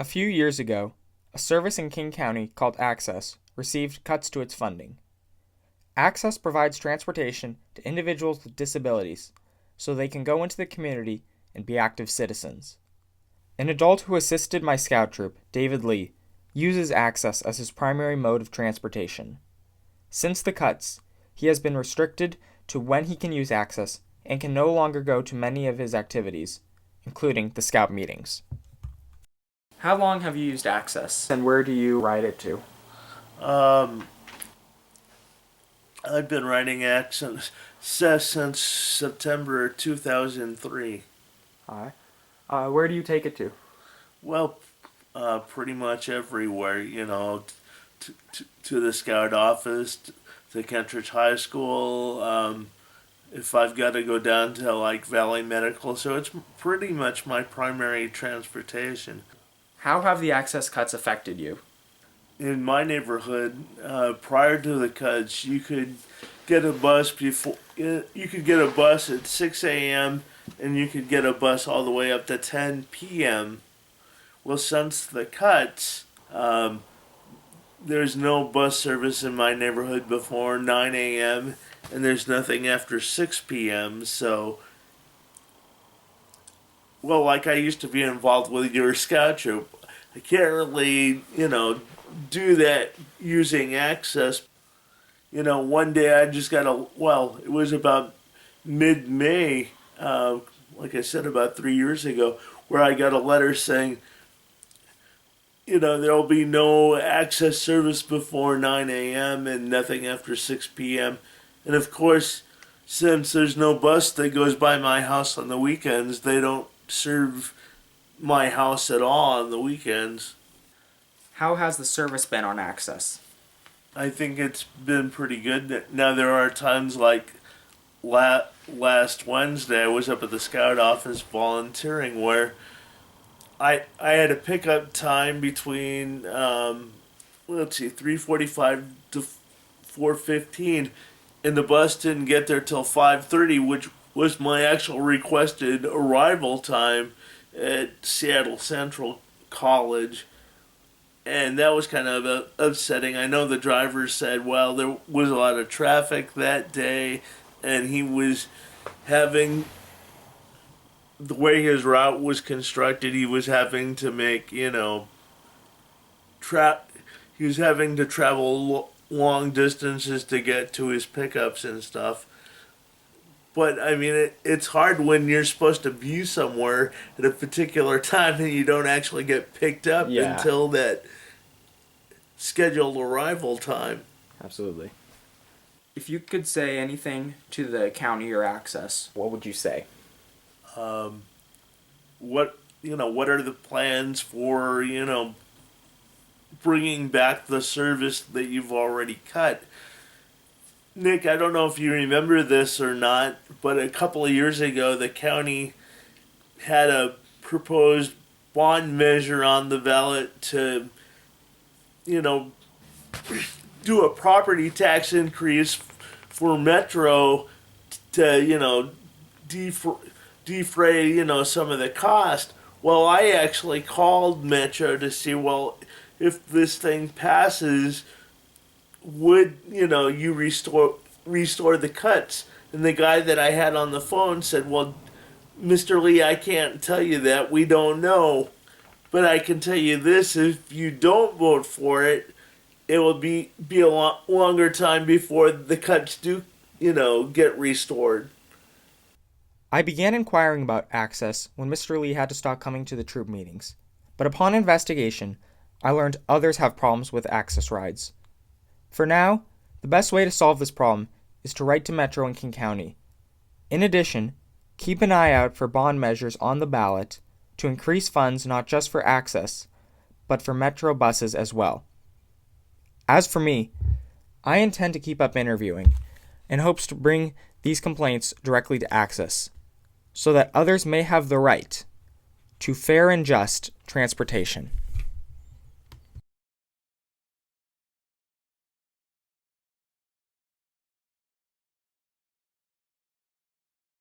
A few years ago, a service in King County called Access received cuts to its funding. Access provides transportation to individuals with disabilities so they can go into the community and be active citizens. An adult who assisted my scout troop, David Lee, uses Access as his primary mode of transportation. Since the cuts, he has been restricted to when he can use Access and can no longer go to many of his activities, including the scout meetings. How long have you used Access, and where do you ride it to? Um, I've been writing accents since September 2003. Hi. Where do you take it to? Well, pretty much everywhere, to the scout office, to Kentridge High School. If I've got to go down to like Valley Medical, so it's pretty much my primary transportation. How have the Access cuts affected you? In my neighborhood, prior to the cuts, you could get a bus before you could get a bus at 6 a.m. and you could get a bus all the way up to 10 p.m. Well, since the cuts, there's no bus service in my neighborhood before 9 a.m. and there's nothing after 6 p.m. So, well, like I used to be involved with your scout troop, I can't really, do that using Access. One day I just got it was about mid-May, like I said, about 3 years ago, where I got a letter saying, there'll be no Access service before 9 a.m. and nothing after 6 p.m. And of course, since there's no bus that goes by my house on the weekends, they don't serve my house at all on the weekends. How has the service been on Access? I think it's been pretty good. Now there are times like last Wednesday I was up at the scout office volunteering where I had a pickup time between 3:45 to 4:15, and the bus didn't get there till 5:30, which was my actual requested arrival time at Seattle Central College. And that was kind of upsetting. I know the driver said, well, there was a lot of traffic that day, and he was having, the way his route was constructed, he was having to make, he was having to travel long distances to get to his pickups and stuff. But, I mean, it's hard when you're supposed to be somewhere at a particular time and you don't actually get picked up until that scheduled arrival time. Absolutely. If you could say anything to the county or Access, what would you say? What are the plans for, bringing back the service that you've already cut? Nick, I don't know if you remember this or not, but a couple of years ago, the county had a proposed bond measure on the ballot to, do a property tax increase for Metro to, defray, some of the cost. Well, I actually called Metro to see, well, if this thing passes, would you restore the cuts? And the guy that I had on the phone said, well, Mr. Lee, I can't tell you that, we don't know, but I can tell you this: if you don't vote for it, it will be a lot longer time before the cuts do get restored. I began inquiring about Access when Mr. Lee had to stop coming to the troop meetings, but upon investigation I learned others have problems with Access rides. For now, the best way to solve this problem is to write to Metro in King County. In addition, keep an eye out for bond measures on the ballot to increase funds not just for Access, but for Metro buses as well. As for me, I intend to keep up interviewing and hopes to bring these complaints directly to Access so that others may have the right to fair and just transportation.